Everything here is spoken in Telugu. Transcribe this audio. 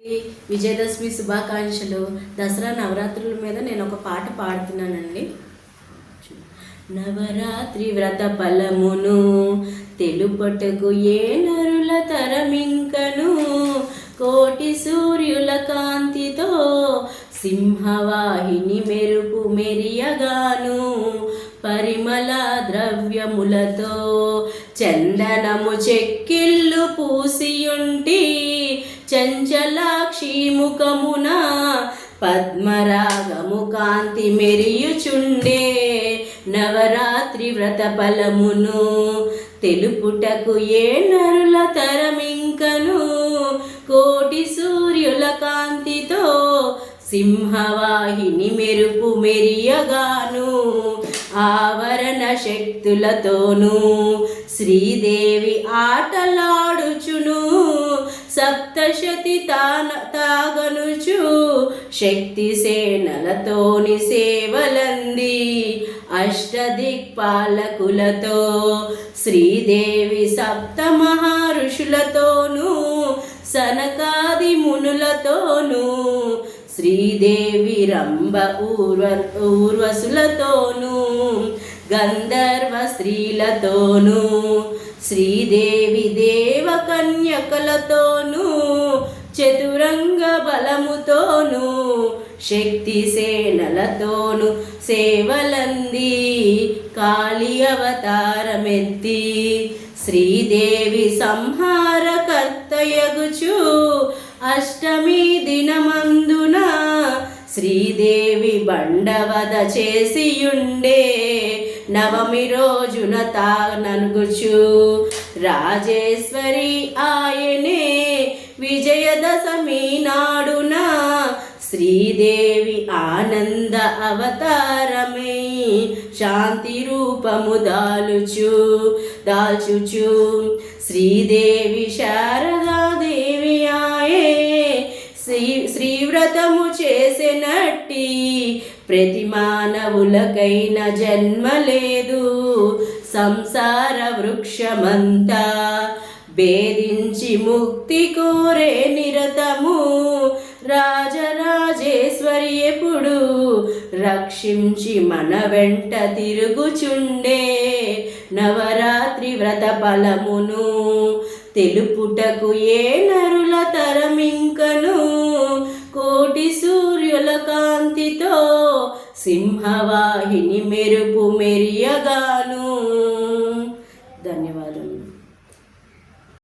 విజయదశమి శుభాకాంక్షలు. దసరా నవరాత్రుల మీద నేను ఒక పాట పాడుతున్నానండి. నవరాత్రి వ్రత ఫలమును తెలుపటకు ఏ నరుల తరమింకను, కోటి సూర్యుల కాంతితో సింహవాహిని మెరుపు మెరియగాను, పరిమళ ద్రవ్యములతో చందనము చెక్కిళ్ళు పూసియుంటి, చంచలాక్షి ముఖమున పద్మరాగము కాంతి మెరియుచుండే. నవరాత్రి వ్రత ఫలమును తెలుపుటకు ఏ నరుల తరమింకను, కోటి సూర్యుల కాంతితో సింహవాహిని మెరుపు మెరియగాను, ఆవరణ శక్తులతోనూ శ్రీదేవి ఆటలాడుచును, సప్తశతి తాగనుచు శక్తి సేనలతోని సేవలంది, అష్టదిక్పాలకులతో శ్రీదేవి సప్త మహర్షులతోనూ సనకాది మునులతోనూ శ్రీదేవి రంభ ఊర్వశులతోనూ గంధర్వ స్త్రీలతోనూ శ్రీదేవి దేవకన్యకలతోనూ చతురంగ బలముతోనూ శక్తి సేనలతోనూ సేవలంది, కాళీ అవతారమెత్తి శ్రీదేవి సంహారకర్తయగుచు, అష్టమి దినమందున శ్రీదేవి బండవద చేసియుండే, నవమి రోజున తాననుగుచు రాజేశ్వరి ఆయనే, విజయదశమి నాడున శ్రీదేవి ఆనంద అవతారమై శాంతి రూపము దాల్చుచు శ్రీదేవి శారదాదేవి ఆయే, శ్రీవ్రతము చేసినట్టి ప్రతి మానవులకైన జన్మ లేదు, సంసార వృక్షమంతా భేదించి ముక్తి కోరే నిరతము, రాజరాజేశ్వరి ఎప్పుడు రక్షించి మన వెంట తిరుగుచుండే. నవరాత్రి వ్రత ఫలమును తెలుపుటకు ఏ నరుల తరమింకను, కోటి సూర్యుల కాంతితో సింహవాహిని మెరుపు మెరియగాను,